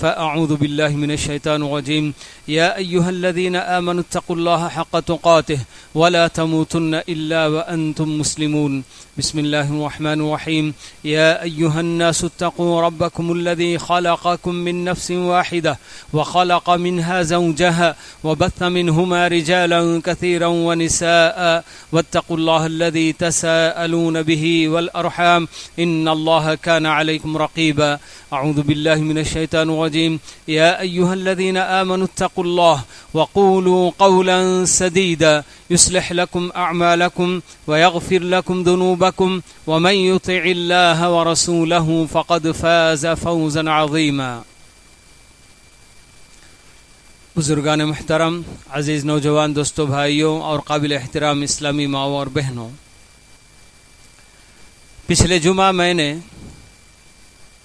فأعوذ بالله من الشيطان الرجيم يا أيها الذين آمنوا اتقوا الله حق تقاته ولا تموتن إلا وأنتم مسلمون بسم الله الرحمن الرحيم يا أيها الناس اتقوا ربكم الذي خلقكم من نفس واحدة وخلق منها زوجها وبث منهما رجالا كثيرا ونساء واتقوا الله الذي تساءلون به والأرحام إن الله كان عليكم رقيبا أعوذ بالله من الشيطان الرجيم يا أيها الذين آمنوا اتقوا الله وقولوا قولا سديدا يصلح لكم أعمالكم ويغفر لكم ذنوبكم ومن يطع الله ورسوله فقد فاز فوزا عظيما. بزرگان محترم، عزیز نوجوان دوستوں، بھائیوں اور قابل احترام اسلامی ماؤں اور بہنوں، پچھلے جمعہ میں نے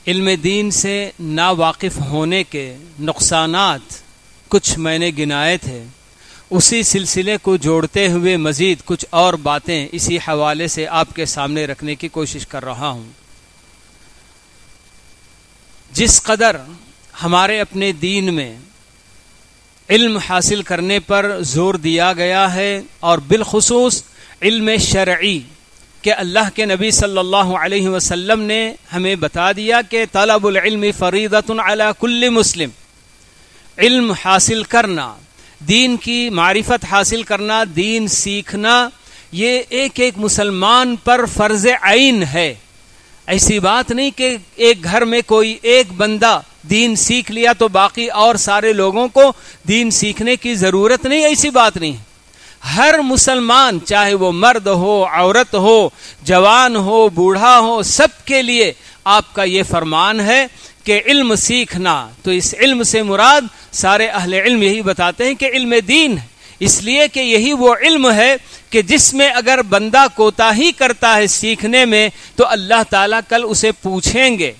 علم دین سے ناواقف ہونے کے نقصانات کچھ میں نے گنائے تھے. اسی سلسلے کو جوڑتے ہوئے مزید کچھ اور باتیں اسی حوالے سے آپ کے سامنے رکھنے کی کوشش کر رہا ہوں. جس قدر ہمارے اپنے دین میں علم حاصل کرنے پر زور دیا گیا ہے، اور بالخصوص علم شرعی، کہ اللہ کے نبی صلی اللہ علیہ وسلم نے ہمیں بتا دیا کہ طلب العلم فریضۃ علی کل مسلم. علم حاصل کرنا، دین کی معرفت حاصل کرنا، دین سیکھنا، یہ ایک ایک مسلمان پر فرض عین ہے. ایسی بات نہیں کہ ایک گھر میں کوئی ایک بندہ دین سیکھ لیا تو باقی اور سارے لوگوں کو دین سیکھنے کی ضرورت نہیں. ایسی بات نہیں. ہر مسلمان، چاہے وہ مرد ہو، عورت ہو، جوان ہو، بوڑھا ہو، سب کے لیے آپ کا یہ فرمان ہے کہ علم سیکھنا. تو اس علم سے مراد سارے اہل علم یہی بتاتے ہیں کہ علم دین ہے، اس لیے کہ یہی وہ علم ہے کہ جس میں اگر بندہ کوتاہی کرتا ہے سیکھنے میں تو اللہ تعالیٰ کل اسے پوچھیں گے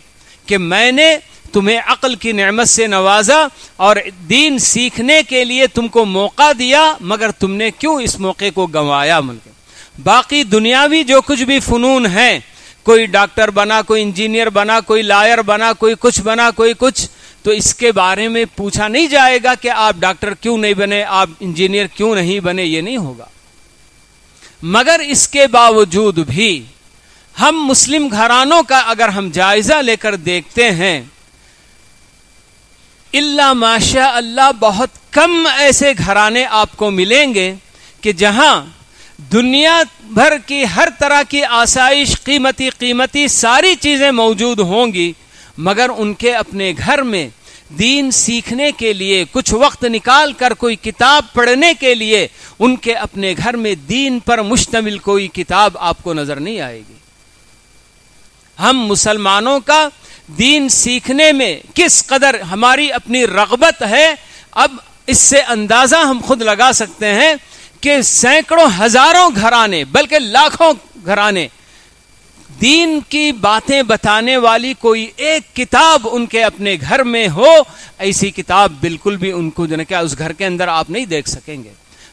کہ میں نے تمہیں عقل کی نعمت سے نوازا اور دین سیکھنے کے لیے تم کو موقع دیا، مگر تم نے کیوں اس موقع کو گنوایا. باقی دنیاوی جو کچھ بھی فنون ہیں، کوئی ڈاکٹر بنا، کوئی انجینئر بنا، کوئی لائر بنا، کوئی کچھ بنا، کوئی کچھ، تو اس کے بارے میں پوچھا نہیں جائے گا کہ آپ ڈاکٹر کیوں نہیں بنے، آپ انجینئر کیوں نہیں بنے، یہ نہیں ہوگا. مگر اس کے باوجود بھی ہم مسلم گھرانوں کا اگر ہم جائزہ لے کر دیکھتے ہیں، الا ماشاء اللہ بہت کم ایسے گھرانے آپ کو ملیں گے کہ جہاں دنیا بھر کی ہر طرح کی آسائش، قیمتی ساری چیزیں موجود ہوں گی، مگر ان کے اپنے گھر میں دین سیکھنے کے لیے کچھ وقت نکال کر کوئی کتاب پڑھنے کے لیے ان کے اپنے گھر میں دین پر مشتمل کوئی کتاب آپ کو نظر نہیں آئے گی. ہم مسلمانوں کا دین سیکھنے میں کس قدر ہماری اپنی رغبت ہے، اب اس سے اندازہ ہم خود لگا سکتے ہیں کہ سینکڑوں ہزاروں گھرانے، بلکہ لاکھوں گھرانے، دین کی باتیں بتانے والی کوئی ایک کتاب ان کے اپنے گھر میں ہو، ایسی کتاب بالکل بھی ان کو اس گھر کے اندر آپ نہیں دیکھ سکیں گے.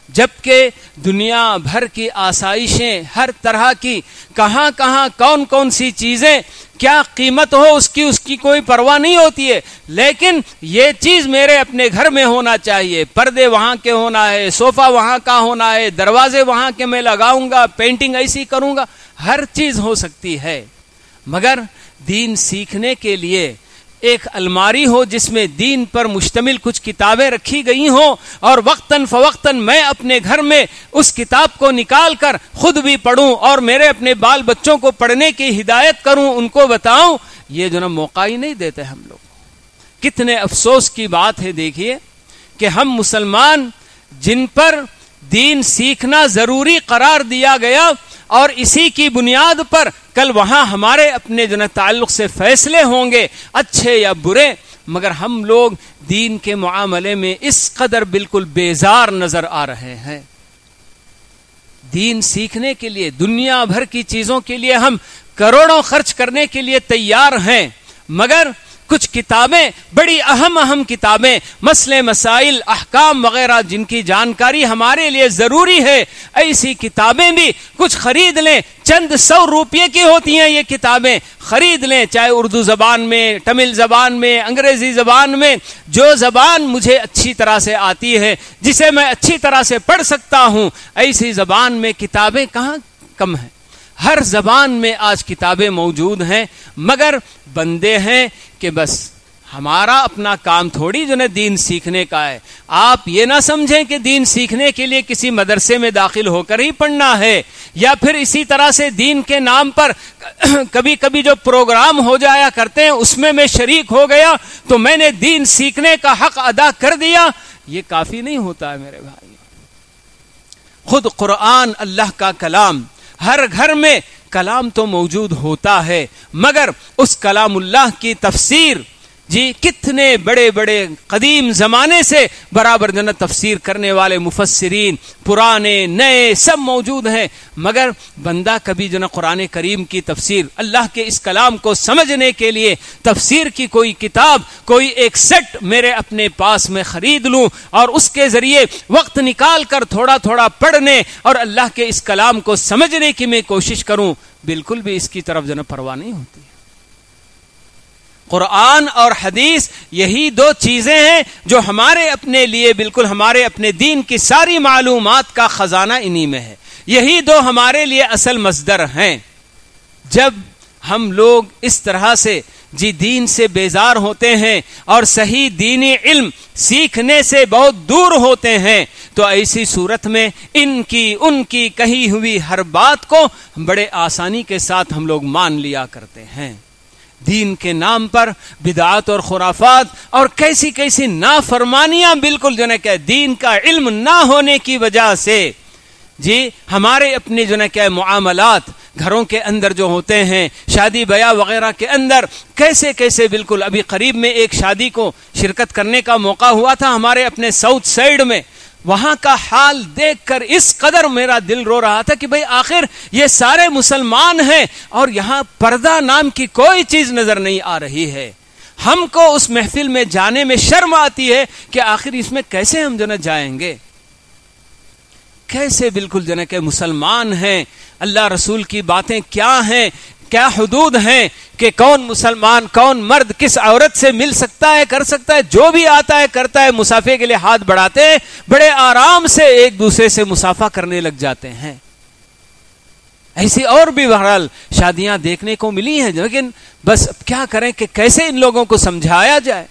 جبکہ دنیا بھر کی آسائشیں، ہر طرح کی، کہاں کہاں کون کون سی چیزیں، کیا قیمت ہو اس کی کوئی پرواہ نہیں ہوتی ہے، لیکن یہ چیز میرے اپنے گھر میں ہونا چاہیے، پردے وہاں کے ہونا ہے، صوفہ وہاں کا ہونا ہے، دروازے وہاں کے میں لگاؤں گا، پینٹنگ ایسی کروں گا، ہر چیز ہو سکتی ہے. مگر دین سیکھنے کے لیے ایک الماری ہو جس میں دین پر مشتمل کچھ کتابیں رکھی گئی ہوں، اور وقتاً فوقتاً میں اپنے گھر میں اس کتاب کو نکال کر خود بھی پڑھوں اور میرے اپنے بال بچوں کو پڑھنے کی ہدایت کروں، ان کو بتاؤں، یہ جو موقع ہی نہیں دیتے ہم لوگ. کتنے افسوس کی بات ہے. دیکھیے کہ ہم مسلمان جن پر دین سیکھنا ضروری قرار دیا گیا، اور اسی کی بنیاد پر کل وہاں ہمارے اپنے تعلق سے فیصلے ہوں گے، اچھے یا برے، مگر ہم لوگ دین کے معاملے میں اس قدر بالکل بیزار نظر آ رہے ہیں. دین سیکھنے کے لیے دنیا بھر کی چیزوں کے لیے ہم کروڑوں خرچ کرنے کے لیے تیار ہیں، مگر کچھ کتابیں بڑی اہم کتابیں، مسئلے مسائل احکام وغیرہ جن کی جانکاری ہمارے لیے ضروری ہے، ایسی کتابیں بھی کچھ خرید لیں، چند 100 روپے کی ہوتی ہیں یہ کتابیں، خرید لیں، چاہے اردو زبان میں، تمل زبان میں، انگریزی زبان میں، جو زبان مجھے اچھی طرح سے آتی ہے، جسے میں اچھی طرح سے پڑھ سکتا ہوں، ایسی زبان میں کتابیں کہاں کم ہیں؟ ہر زبان میں آج کتابیں موجود ہیں، مگر بندے ہیں کہ بس ہمارا اپنا کام تھوڑی جو ہے دین سیکھنے کا ہے۔ آپ یہ نہ سمجھیں کہ دین سیکھنے کے لیے کسی مدرسے میں داخل ہو کر ہی پڑھنا ہے، یا پھر اسی طرح سے دین کے نام پر کبھی کبھی جو پروگرام ہو جایا کرتے ہیں اس میں شریک ہو گیا تو میں نے دین سیکھنے کا حق ادا کر دیا، یہ کافی نہیں ہوتا ہے میرے بھائی۔ خود قرآن اللہ کا کلام، ہر گھر میں کلام تو موجود ہوتا ہے، مگر اس کلام اللہ کی تفسیر کتنے بڑے بڑے قدیم زمانے سے برابر جنت تفسیر کرنے والے مفسرین پرانے نئے سب موجود ہیں، مگر بندہ کبھی جو قرآن کریم کی تفسیر اللہ کے اس کلام کو سمجھنے کے لیے تفسیر کی کوئی کتاب، کوئی ایک سیٹ میرے اپنے پاس میں خرید لوں اور اس کے ذریعے وقت نکال کر تھوڑا تھوڑا پڑھنے اور اللہ کے اس کلام کو سمجھنے کی میں کوشش کروں، بالکل بھی اس کی طرف پرواہ نہیں ہوتی۔ قرآن اور حدیث یہی دو چیزیں ہیں جو ہمارے اپنے لیے بالکل ہمارے اپنے دین کی ساری معلومات کا خزانہ انہی میں ہے، یہی دو ہمارے لیے اصل مصدر ہیں۔ جب ہم لوگ اس طرح سے دین سے بیزار ہوتے ہیں اور صحیح دینی علم سیکھنے سے بہت دور ہوتے ہیں تو ایسی صورت میں ان کی کہی ہوئی ہر بات کو بڑے آسانی کے ساتھ ہم لوگ مان لیا کرتے ہیں۔ دین کے نام پر بدعات اور خرافات اور کیسی کیسی نافرمانیاں بالکل کہ دین کا علم نہ ہونے کی وجہ سے ہمارے اپنے معاملات گھروں کے اندر جو ہوتے ہیں، شادی بیاہ وغیرہ کے اندر کیسے کیسے بالکل ابھی قریب میں ایک شادی کو شرکت کرنے کا موقع ہوا تھا ہمارے اپنے ساؤتھ سائیڈ میں، وہاں کا حال دیکھ کر اس قدر میرا دل رو رہا تھا کہ بھئی آخر یہ سارے مسلمان ہیں اور یہاں پردہ نام کی کوئی چیز نظر نہیں آ رہی ہے۔ ہم کو اس محفل میں جانے میں شرم آتی ہے کہ آخر اس میں کیسے ہم جائیں گے، کیسے بالکل کہ مسلمان ہیں، اللہ رسول کی باتیں کیا ہیں، کیا حدود ہیں کہ کون مسلمان کون مرد کس عورت سے مل سکتا ہے، کر سکتا ہے، جو بھی آتا ہے کرتا ہے، مسافے کے لیے ہاتھ بڑھاتے ہیں، بڑے آرام سے ایک دوسرے سے مسافہ کرنے لگ جاتے ہیں۔ ایسی اور بھی بہرحال شادیاں دیکھنے کو ملی ہیں، لیکن بس اب کیا کریں کہ کیسے ان لوگوں کو سمجھایا جائے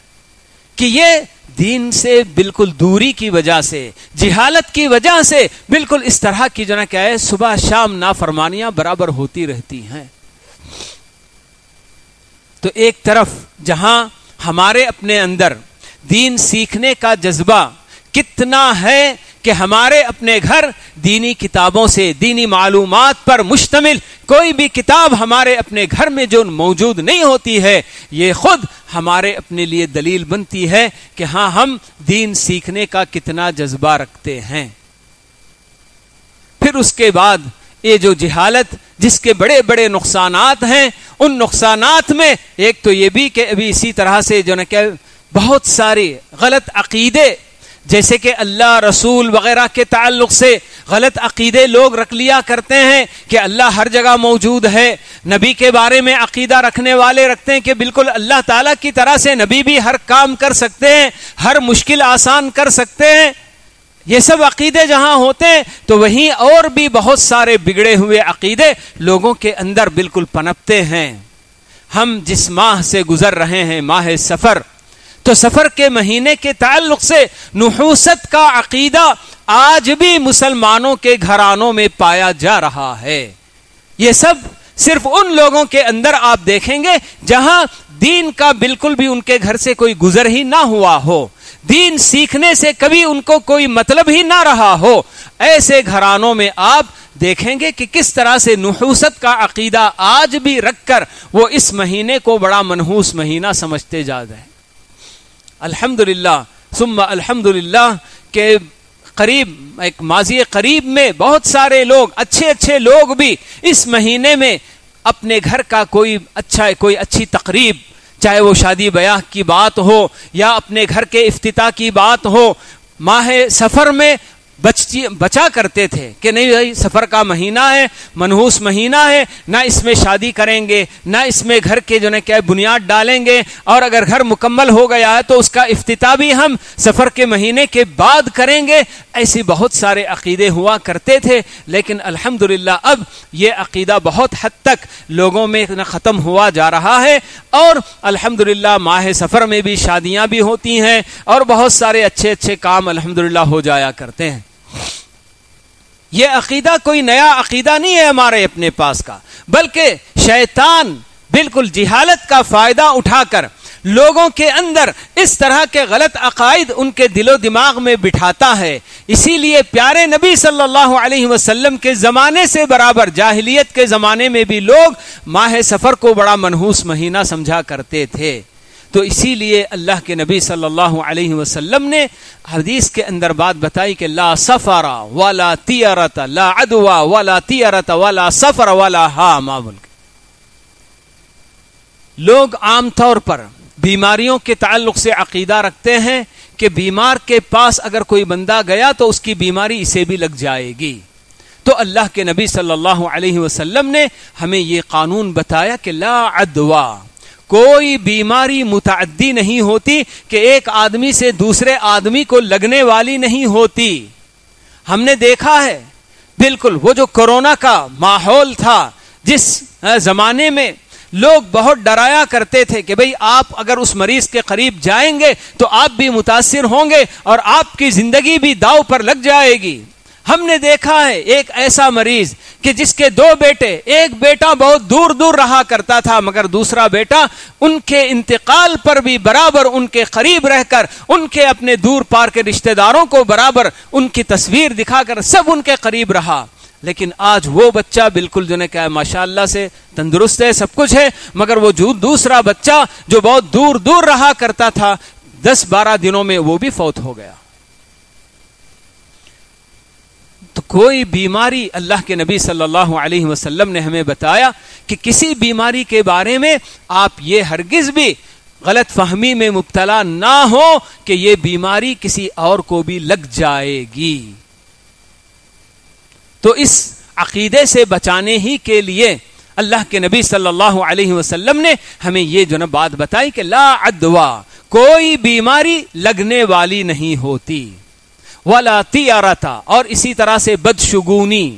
کہ یہ دین سے بالکل دوری کی وجہ سے، جہالت کی وجہ سے بالکل اس طرح کی کیا ہے صبح شام نافرمانیاں برابر ہوتی رہتی ہیں۔ تو ایک طرف جہاں ہمارے اپنے اندر دین سیکھنے کا جذبہ کتنا ہے کہ ہمارے اپنے گھر دینی کتابوں سے، دینی معلومات پر مشتمل کوئی بھی کتاب ہمارے اپنے گھر میں جو موجود نہیں ہوتی ہے، یہ خود ہمارے اپنے لیے دلیل بنتی ہے کہ ہاں ہم دین سیکھنے کا کتنا جذبہ رکھتے ہیں۔ پھر اس کے بعد یہ جو جہالت جس کے بڑے بڑے نقصانات ہیں، ان نقصانات میں ایک تو یہ بھی کہ ابھی اسی طرح سے کہ بہت سارے غلط عقیدے، جیسے کہ اللہ رسول وغیرہ کے تعلق سے غلط عقیدے لوگ رکھ لیا کرتے ہیں کہ اللہ ہر جگہ موجود ہے، نبی کے بارے میں عقیدہ رکھنے والے رکھتے ہیں کہ بالکل اللہ تعالیٰ کی طرح سے نبی بھی ہر کام کر سکتے ہیں، ہر مشکل آسان کر سکتے ہیں۔ یہ سب عقیدے جہاں ہوتے ہیں تو وہیں اور بھی بہت سارے بگڑے ہوئے عقیدے لوگوں کے اندر بالکل پنپتے ہیں۔ ہم جس ماہ سے گزر رہے ہیں، ماہ سفر، تو سفر کے مہینے کے تعلق سے نحوست کا عقیدہ آج بھی مسلمانوں کے گھرانوں میں پایا جا رہا ہے۔ یہ سب صرف ان لوگوں کے اندر آپ دیکھیں گے جہاں دین کا بالکل بھی ان کے گھر سے کوئی گزر ہی نہ ہوا ہو، دین سیکھنے سے کبھی ان کو کوئی مطلب ہی نہ رہا ہو، ایسے گھرانوں میں آپ دیکھیں گے کہ کس طرح سے نحوست کا عقیدہ آج بھی رکھ کر وہ اس مہینے کو بڑا منحوس مہینہ سمجھتے جا رہے ہیں۔ الحمدللہ ثم الحمدللہ کہ قریب ایک ماضی قریب میں بہت سارے لوگ، اچھے اچھے لوگ بھی اس مہینے میں اپنے گھر کا کوئی اچھی تقریب چاہے وہ شادی بیاہ کی بات ہو یا اپنے گھر کے افتتاح کی بات ہو، ماہ سفر میں بچا کرتے تھے کہ نہیں بھائی سفر کا مہینہ ہے، منحوس مہینہ ہے، نہ اس میں شادی کریں گے، نہ اس میں گھر کے جو ہے کیا بنیاد ڈالیں گے، اور اگر گھر مکمل ہو گیا ہے تو اس کا افتتاح بھی ہم سفر کے مہینے کے بعد کریں گے۔ ایسی بہت سارے عقیدے ہوا کرتے تھے، لیکن الحمدللہ اب یہ عقیدہ بہت حد تک لوگوں میں ختم ہوا جا رہا ہے، اور الحمدللہ ماہ سفر میں بھی شادیاں بھی ہوتی ہیں اور بہت سارے اچھے اچھے کام الحمدللہ ہو جایا کرتے ہیں۔ یہ عقیدہ کوئی نیا عقیدہ نہیں ہے ہمارے اپنے پاس کا، بلکہ شیطان بالکل جہالت کا فائدہ اٹھا کر لوگوں کے اندر اس طرح کے غلط عقائد ان کے دل و دماغ میں بٹھاتا ہے۔ اسی لیے پیارے نبی صلی اللہ علیہ وسلم کے زمانے سے برابر جاہلیت کے زمانے میں بھی لوگ ماہ سفر کو بڑا منحوس مہینہ سمجھا کرتے تھے۔ تو اسی لیے اللہ کے نبی صلی اللہ علیہ وسلم نے حدیث کے اندر بات بتائی کہ لا سفر ولا طیرۃ، لا عدوى ولا طیرۃ ولا سفر ولا حام۔ لوگ عام طور پر بیماریوں کے تعلق سے عقیدہ رکھتے ہیں کہ بیمار کے پاس اگر کوئی بندہ گیا تو اس کی بیماری اسے بھی لگ جائے گی۔ تو اللہ کے نبی صلی اللہ علیہ وسلم نے ہمیں یہ قانون بتایا کہ لا عدوى، کوئی بیماری متعدی نہیں ہوتی کہ ایک آدمی سے دوسرے آدمی کو لگنے والی نہیں ہوتی۔ ہم نے دیکھا ہے بالکل وہ جو کورونا کا ماحول تھا، جس زمانے میں لوگ بہت ڈرایا کرتے تھے کہ بھئی آپ اگر اس مریض کے قریب جائیں گے تو آپ بھی متاثر ہوں گے اور آپ کی زندگی بھی داؤ پر لگ جائے گی۔ ہم نے دیکھا ہے ایک ایسا مریض کہ جس کے دو بیٹے، ایک بیٹا بہت دور دور رہا کرتا تھا مگر دوسرا بیٹا ان کے انتقال پر بھی برابر ان کے قریب رہ کر، ان کے اپنے دور پار کے رشتہ داروں کو برابر ان کی تصویر دکھا کر سب ان کے قریب رہا۔ لیکن آج وہ بچہ بالکل جو نے کہا ماشاءاللہ سے تندرست ہے، سب کچھ ہے، مگر وہ جو دوسرا بچہ جو بہت دور دور رہا کرتا تھا 10-12 دنوں میں وہ بھی فوت ہو گیا۔ تو کوئی بیماری، اللہ کے نبی صلی اللہ علیہ وسلم نے ہمیں بتایا کہ کسی بیماری کے بارے میں آپ یہ ہرگز بھی غلط فہمی میں مبتلا نہ ہو کہ یہ بیماری کسی اور کو بھی لگ جائے گی۔ تو اس عقیدے سے بچانے ہی کے لیے اللہ کے نبی صلی اللہ علیہ وسلم نے ہمیں یہ جو بات بتائی کہ لا عدوى، کوئی بیماری لگنے والی نہیں ہوتی، ولا طیرۃ، اور اسی طرح سے بدشگونی۔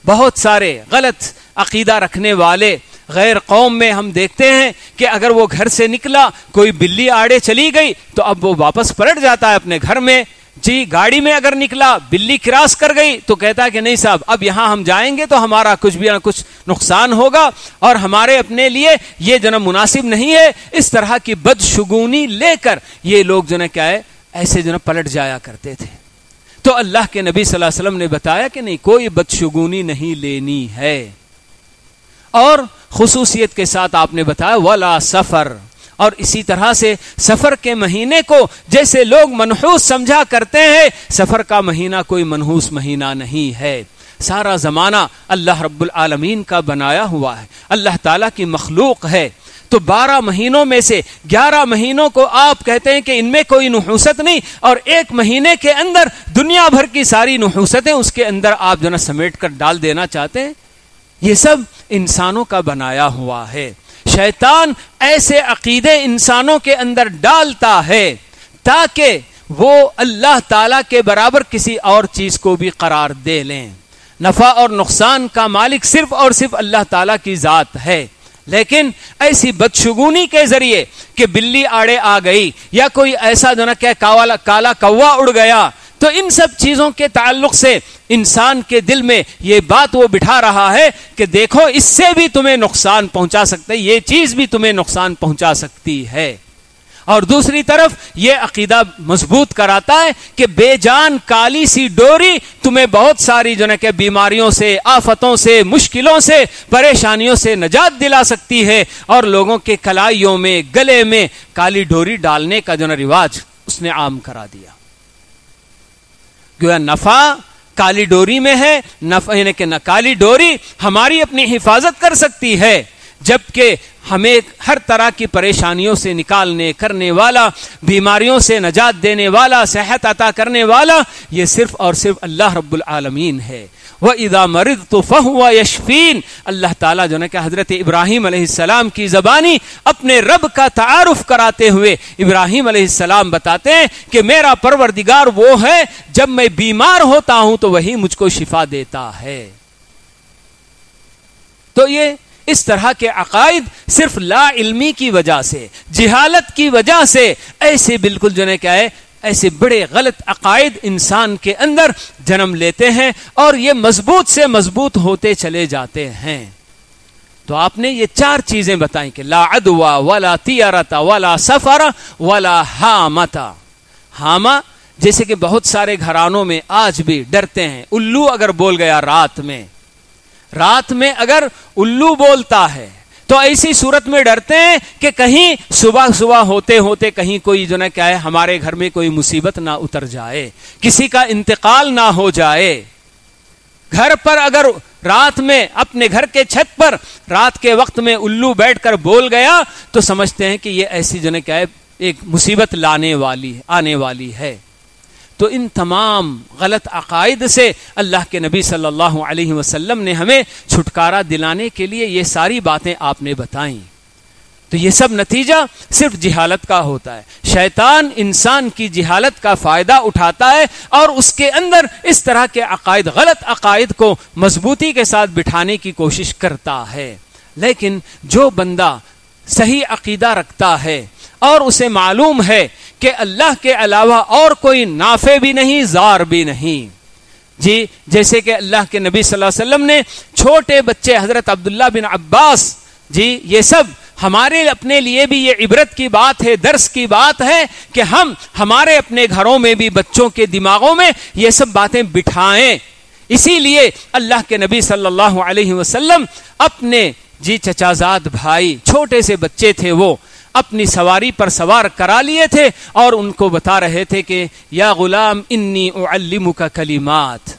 بہت سارے غلط عقیدہ رکھنے والے غیر قوم میں ہم دیکھتے ہیں کہ اگر وہ گھر سے نکلا کوئی بلی آڑے چلی گئی تو اب وہ واپس پلٹ جاتا ہے اپنے گھر میں۔ جی گاڑی میں اگر نکلا بلی کراس کر گئی تو کہتا ہے کہ نہیں صاحب اب یہاں ہم جائیں گے تو ہمارا کچھ بھی نہ کچھ نقصان ہوگا اور ہمارے اپنے لیے یہ جو مناسب نہیں ہے۔ اس طرح کی بدشگونی لے کر یہ لوگ جو کیا ہے ایسے جو پلٹ جایا کرتے تھے۔ تو اللہ کے نبی صلی اللہ علیہ وسلم نے بتایا کہ نہیں، کوئی بدشگونی نہیں لینی ہے، اور خصوصیت کے ساتھ آپ نے بتایا ولا سفر، اور اسی طرح سے سفر کے مہینے کو جیسے لوگ منحوس سمجھا کرتے ہیں، سفر کا مہینہ کوئی منحوس مہینہ نہیں ہے۔ سارا زمانہ اللہ رب العالمین کا بنایا ہوا ہے، اللہ تعالیٰ کی مخلوق ہے۔ تو 12 مہینوں میں سے 11 مہینوں کو آپ کہتے ہیں کہ ان میں کوئی نحوست نہیں، اور ایک مہینے کے اندر دنیا بھر کی ساری نحوستیں اس کے اندر آپ جو سمیٹ کر ڈال دینا چاہتے ہیں۔ یہ سب انسانوں کا بنایا ہوا ہے۔ شیطان ایسے عقیدے انسانوں کے اندر ڈالتا ہے تاکہ وہ اللہ تعالیٰ کے برابر کسی اور چیز کو بھی قرار دے لیں۔ نفع اور نقصان کا مالک صرف اور صرف اللہ تعالیٰ کی ذات ہے، لیکن ایسی بدشگونی کے ذریعے کہ بلی آڑے آ گئی یا کوئی ایسا جو کہ کالا کوا اڑ گیا، تو ان سب چیزوں کے تعلق سے انسان کے دل میں یہ بات وہ بٹھا رہا ہے کہ دیکھو اس سے بھی تمہیں نقصان پہنچا سکتا ہے، یہ چیز بھی تمہیں نقصان پہنچا سکتی ہے۔ اور دوسری طرف یہ عقیدہ مضبوط کراتا ہے کہ بے جان کالی سی ڈوری تمہیں بہت ساری جو کہ بیماریوں سے، آفتوں سے، مشکلوں سے، پریشانیوں سے نجات دلا سکتی ہے، اور لوگوں کے کلائیوں میں، گلے میں کالی ڈوری ڈالنے کا جو رواج اس نے عام کرا دیا۔ گویا نفع کالی ڈوری میں ہے، نفع یعنی کہ کالی ڈوری ہماری اپنی حفاظت کر سکتی ہے، جبکہ ہمیں ہر طرح کی پریشانیوں سے نکالنے کرنے والا، بیماریوں سے نجات دینے والا، صحت عطا کرنے والا یہ صرف اور صرف اللہ رب العالمین ہے۔ وَإِذَا مَرِضْتُ فَهُوَ يَشْفِينِ، اللہ تعالیٰ جو ہے کہ حضرت ابراہیم علیہ السلام کی زبانی اپنے رب کا تعارف کراتے ہوئے ابراہیم علیہ السلام بتاتے ہیں کہ میرا پروردگار وہ ہے جب میں بیمار ہوتا ہوں تو وہی مجھ کو شفا دیتا ہے۔ تو یہ اس طرح کے عقائد صرف لا علمی کی وجہ سے، جہالت کی وجہ سے ایسے بالکل جو ہے کیا ہے، ایسے بڑے غلط عقائد انسان کے اندر جنم لیتے ہیں اور یہ مضبوط سے مضبوط ہوتے چلے جاتے ہیں۔ تو آپ نے یہ 4 چیزیں بتائیں کہ لا عدوى ولا طیرۃ ولا سفر ولا حامۃ۔ حامہ جیسے کہ بہت سارے گھرانوں میں آج بھی ڈرتے ہیں، الو اگر بول گیا رات میں اگر الو بولتا ہے تو ایسی صورت میں ڈرتے ہیں کہ کہیں صبح ہوتے ہوتے کہیں کوئی جو نہ کیا ہے ہمارے گھر میں کوئی مصیبت نہ اتر جائے، کسی کا انتقال نہ ہو جائے۔ گھر پر اگر رات میں اپنے گھر کے چھت پر رات کے وقت میں الو بیٹھ کر بول گیا تو سمجھتے ہیں کہ یہ ایسی جو نہ کیا ہے ایک مصیبت آنے والی ہے۔ تو ان تمام غلط عقائد سے اللہ کے نبی صلی اللہ علیہ وسلم نے ہمیں چھٹکارا دلانے کے لیے یہ ساری باتیں آپ نے بتائیں۔ تو یہ سب نتیجہ صرف جہالت کا ہوتا ہے۔ شیطان انسان کی جہالت کا فائدہ اٹھاتا ہے اور اس کے اندر اس طرح کے عقائد، غلط عقائد کو مضبوطی کے ساتھ بٹھانے کی کوشش کرتا ہے۔ لیکن جو بندہ صحیح عقیدہ رکھتا ہے اور اسے معلوم ہے کہ اللہ کے علاوہ اور کوئی نافع بھی نہیں، ضار بھی نہیں، جی جیسے کہ اللہ کے نبی صلی اللہ علیہ وسلم نے چھوٹے بچے حضرت عبداللہ بن عباس، جی یہ سب ہمارے اپنے لیے بھی یہ عبرت کی بات ہے، درس کی بات ہے کہ ہم ہمارے اپنے گھروں میں بھی بچوں کے دماغوں میں یہ سب باتیں بٹھائیں۔ اسی لیے اللہ کے نبی صلی اللہ علیہ وسلم اپنے چچازاد بھائی، چھوٹے سے بچے تھے، وہ اپنی سواری پر سوار کرا لیے تھے اور ان کو بتا رہے تھے کہ یا غلام انی اعلمک کلمات،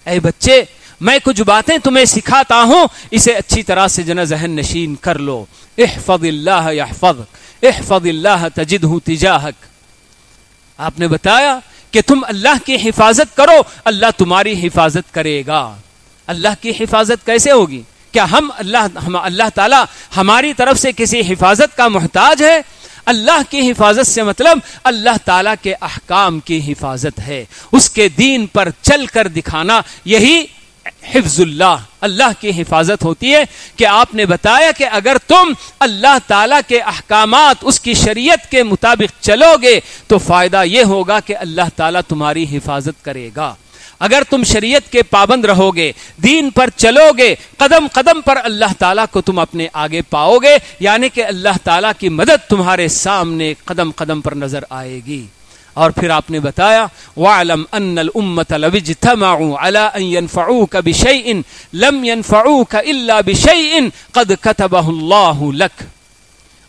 اے بچے میں کچھ باتیں تمہیں سکھاتا ہوں، اسے اچھی طرح سے جنا ذہن نشین کر لو۔ احفظ اللہ یحفظک، احفظ اللہ تجدہ تجاہک۔ آپ نے بتایا کہ تم اللہ کی حفاظت کرو، اللہ تمہاری حفاظت کرے گا۔ اللہ کی حفاظت کیسے ہوگی؟ کیا ہم اللہ تعالی ہماری طرف سے کسی حفاظت کا محتاج ہے؟ اللہ کی حفاظت سے مطلب اللہ تعالیٰ کے احکام کی حفاظت ہے، اس کے دین پر چل کر دکھانا، یہی حفظ اللہ کی حفاظت ہوتی ہے۔ کہ آپ نے بتایا کہ اگر تم اللہ تعالیٰ کے احکامات، اس کی شریعت کے مطابق چلو گے تو فائدہ یہ ہوگا کہ اللہ تعالیٰ تمہاری حفاظت کرے گا۔ اگر تم شریعت کے پابند رہو گے، دین پر چلو گے، قدم قدم پر اللہ تعالیٰ کو تم اپنے آگے پاؤ گے، یعنی کہ اللہ تعالیٰ کی مدد تمہارے سامنے قدم قدم پر نظر آئے گی۔ اور پھر آپ نے بتایا وَاعْلَمْ أَنَّ الْأُمَّةَ لَوِ اجْتَمَعُوا عَلَىٰ أَن يَنْفَعُوكَ بِشَيْءٍ لَمْ يَنْفَعُوكَ إِلَّا بِشَيْءٍ قَدْ كَتَبَهُ اللَّهُ لَكَ۔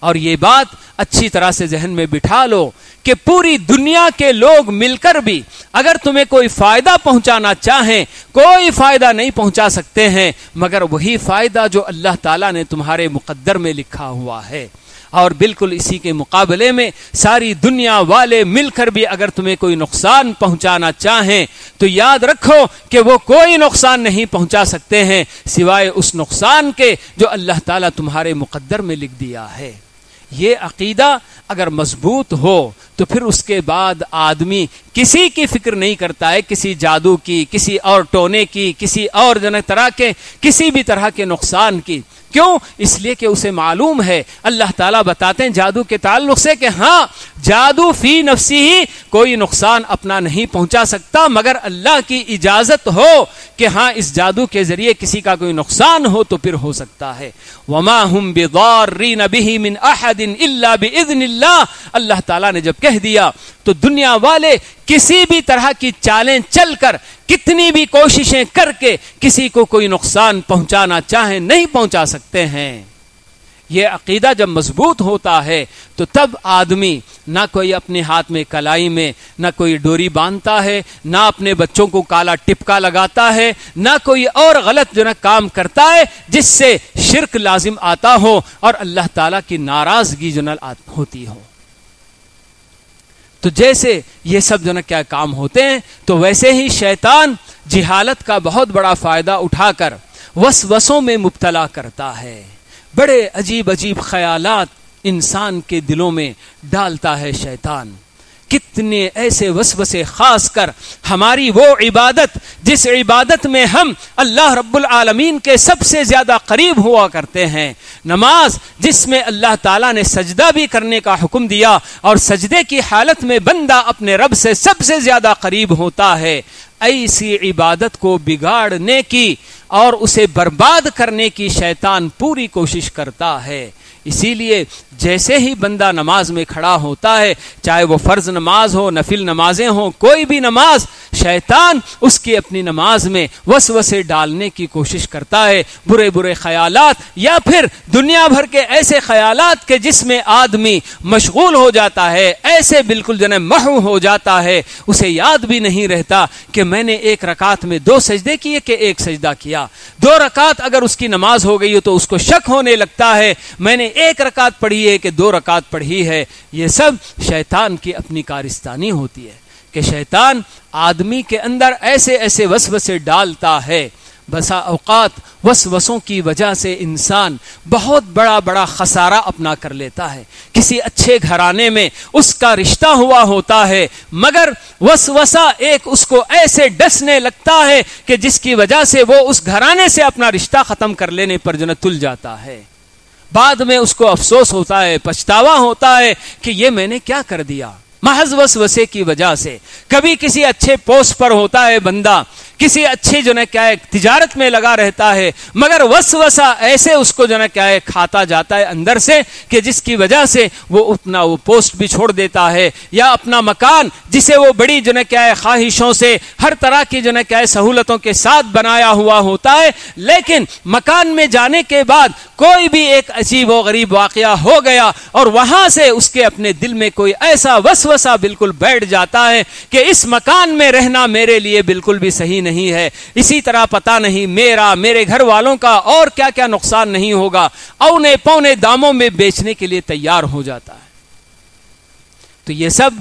اور یہ بات اچھی طرح سے ذہن میں بٹھا لو کہ پوری دنیا کے لوگ مل کر بھی اگر تمہیں کوئی فائدہ پہنچانا چاہیں، کوئی فائدہ نہیں پہنچا سکتے ہیں مگر وہی فائدہ جو اللہ تعالیٰ نے تمہارے مقدر میں لکھا ہوا ہے۔ اور بالکل اسی کے مقابلے میں ساری دنیا والے مل کر بھی اگر تمہیں کوئی نقصان پہنچانا چاہیں تو یاد رکھو کہ وہ کوئی نقصان نہیں پہنچا سکتے ہیں سوائے اس نقصان کے جو اللہ تعالیٰ تمہارے مقدر میں لکھ دیا ہے۔ یہ عقیدہ اگر مضبوط ہو تو پھر اس کے بعد آدمی کسی کی فکر نہیں کرتا ہے، کسی جادو کی، کسی اور ٹونے کی، کسی اور طرح کے کسی بھی طرح کے نقصان کی۔ کیوں؟ اس لیے کہ اسے معلوم ہے، اللہ تعالیٰ بتاتے ہیں جادو کے تعلق سے کہ ہاں جادو فی نفسی ہی کوئی نقصان اپنا نہیں پہنچا سکتا مگر اللہ کی اجازت ہو کہ ہاں اس جادو کے ذریعے کسی کا کوئی نقصان ہو تو پھر ہو سکتا ہے۔ وما ہم بضارین بہ من احد الا باذن اللہ، اللہ تعالیٰ نے جب کہہ دیا تو دنیا والے کسی بھی طرح کی چالیں چل کر، کتنی بھی کوششیں کر کے کسی کو کوئی نقصان پہنچانا چاہیں نہیں پہنچا سکتے ہیں۔ یہ عقیدہ جب مضبوط ہوتا ہے تو تب آدمی نہ کوئی اپنے ہاتھ میں کلائی میں نہ کوئی ڈوری باندھتا ہے، نہ اپنے بچوں کو کالا ٹپکا لگاتا ہے، نہ کوئی اور غلط جو کام کرتا ہے جس سے شرک لازم آتا ہو اور اللہ تعالیٰ کی ناراضگی جو ہوتی ہو۔ تو جیسے یہ سب جو کیا کام ہوتے ہیں، تو ویسے ہی شیطان جہالت کا بہت بڑا فائدہ اٹھا کر وسوسوں میں مبتلا کرتا ہے، بڑے عجیب عجیب خیالات انسان کے دلوں میں ڈالتا ہے شیطان۔ کتنے ایسے وسوسے، خاص کر ہماری وہ عبادت جس عبادت میں ہم اللہ رب العالمین کے سب سے زیادہ قریب ہوا کرتے ہیں، نماز جس میں اللہ تعالیٰ نے سجدہ بھی کرنے کا حکم دیا اور سجدے کی حالت میں بندہ اپنے رب سے سب سے زیادہ قریب ہوتا ہے، ایسی عبادت کو بگاڑنے کی اور اسے برباد کرنے کی شیطان پوری کوشش کرتا ہے۔ اسی لیے جیسے ہی بندہ نماز میں کھڑا ہوتا ہے، چاہے وہ فرض نماز ہو، نفل نمازیں ہوں، کوئی بھی نماز، شیطان اس کی اپنی نماز میں وسوسے ڈالنے کی کوشش کرتا ہے، برے برے خیالات یا پھر دنیا بھر کے ایسے خیالات کہ جس میں آدمی مشغول ہو جاتا ہے، ایسے بالکل محو ہو جاتا ہے، اسے یاد بھی نہیں رہتا کہ میں نے ایک رکعت میں 2 سجدے کیے کہ ایک سجدہ کیا۔ 2 رکعت اگر اس کی نماز ہو گئی ہو تو اس کو شک ہونے لگتا ہے میں نے 1 رکعت پڑھی ہے کہ 2 رکعت پڑھی ہے۔ یہ سب شیطان کی اپنی کارستانی ہوتی ہے کہ شیطان آدمی کے اندر ایسے ایسے وسوسے ڈالتا ہے، بسا اوقات وسوسوں کی وجہ سے انسان بہت بڑا بڑا خسارہ اپنا کر لیتا ہے۔ کسی اچھے گھرانے میں اس کا رشتہ ہوا ہوتا ہے، مگر وسوسہ ایک اس کو ایسے ڈسنے لگتا ہے کہ جس کی وجہ سے وہ اس گھرانے سے اپنا رشتہ ختم کر لینے پر تل جاتا ہے۔ بعد میں اس کو افسوس ہوتا ہے، پچھتاوا ہوتا ہے کہ یہ میں نے کیا کر دیا، محض وسوسے کی وجہ سے۔ کبھی کسی اچھے پوسٹ پر ہوتا ہے بندہ، کسی اچھی کیا ہے تجارت میں لگا رہتا ہے، مگر وسوسہ ایسے اس کو کیا ہے کھاتا جاتا ہے اندر سے کہ جس کی وجہ سے وہ اپنا وہ پوسٹ بھی چھوڑ دیتا ہے، یا اپنا مکان جسے وہ بڑی کیا ہے خواہشوں سے ہر طرح کی کیا ہے سہولتوں کے ساتھ بنایا ہوا ہوتا ہے، لیکن مکان میں جانے کے بعد کوئی بھی ایک عجیب و غریب واقعہ ہو گیا اور وہاں سے اس کے اپنے دل میں کوئی ایسا وسوسہ بالکل بیٹھ جاتا ہے کہ اس مکان میں رہنا میرے لیے بالکل بھی صحیح نہیں ہے، اسی طرح پتہ نہیں میرے گھر والوں کا اور کیا کیا نقصان نہیں ہوگا، اونے پونے داموں میں بیچنے کے لیے تیار ہو جاتا ہے۔ تو یہ سب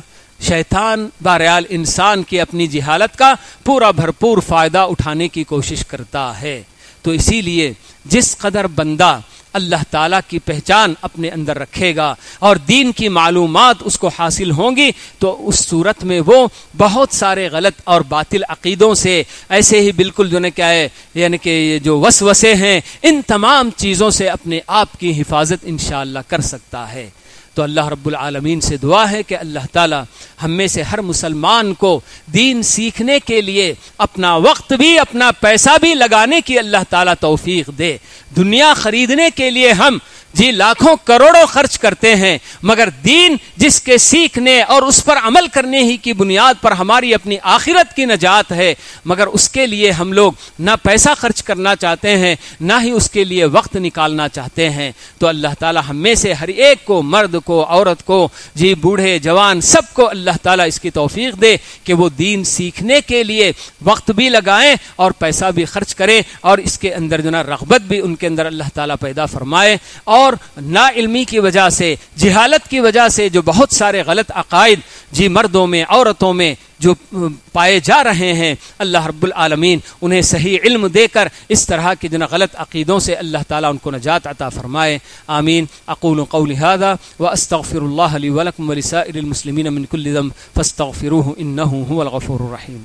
شیطان بہرحال انسان کی اپنی جہالت کا پورا بھرپور فائدہ اٹھانے کی کوشش کرتا ہے۔ تو اسی لیے جس قدر بندہ اللہ تعالیٰ کی پہچان اپنے اندر رکھے گا اور دین کی معلومات اس کو حاصل ہوں گی، تو اس صورت میں وہ بہت سارے غلط اور باطل عقیدوں سے، ایسے ہی بالکل کیا ہے کہ یہ جو وسوسے ہیں، ان تمام چیزوں سے اپنے آپ کی حفاظت انشاءاللہ کر سکتا ہے۔ تو اللہ رب العالمین سے دعا ہے کہ اللہ تعالی ہم میں سے ہر مسلمان کو دین سیکھنے کے لیے اپنا وقت بھی اپنا پیسہ بھی لگانے کی اللہ تعالی توفیق دے۔ دنیا خریدنے کے لیے ہم لاکھوں کروڑوں خرچ کرتے ہیں، مگر دین جس کے سیکھنے اور اس پر عمل کرنے ہی کی بنیاد پر ہماری اپنی آخرت کی نجات ہے، مگر اس کے لیے ہم لوگ نہ پیسہ خرچ کرنا چاہتے ہیں، نہ ہی اس کے لیے وقت نکالنا چاہتے ہیں۔ تو اللہ تعالی ہم میں سے ہر ایک کو، مرد کو، عورت کو، بوڑھے جوان، سب کو اللہ تعالی اس کی توفیق دے کہ وہ دین سیکھنے کے لیے وقت بھی لگائیں اور پیسہ بھی خرچ کریں، اور اس کے اندر رغبت بھی ان کے اندر اللہ تعالی پیدا فرمائے۔ اور نا علمی کی وجہ سے، جہالت کی وجہ سے جو بہت سارے غلط عقائد مردوں میں، عورتوں میں جو پائے جا رہے ہیں، اللہ رب العالمین انہیں صحیح علم دے کر اس طرح کے غلط عقیدوں سے اللہ تعالیٰ ان کو نجات عطا فرمائے۔ آمین۔ اقول قولی ھذا واستغفر اللہ لی ولکم ولسائر المسلمین من کل ذنب فاستغفروہ انہ هو الغفور الرحیم۔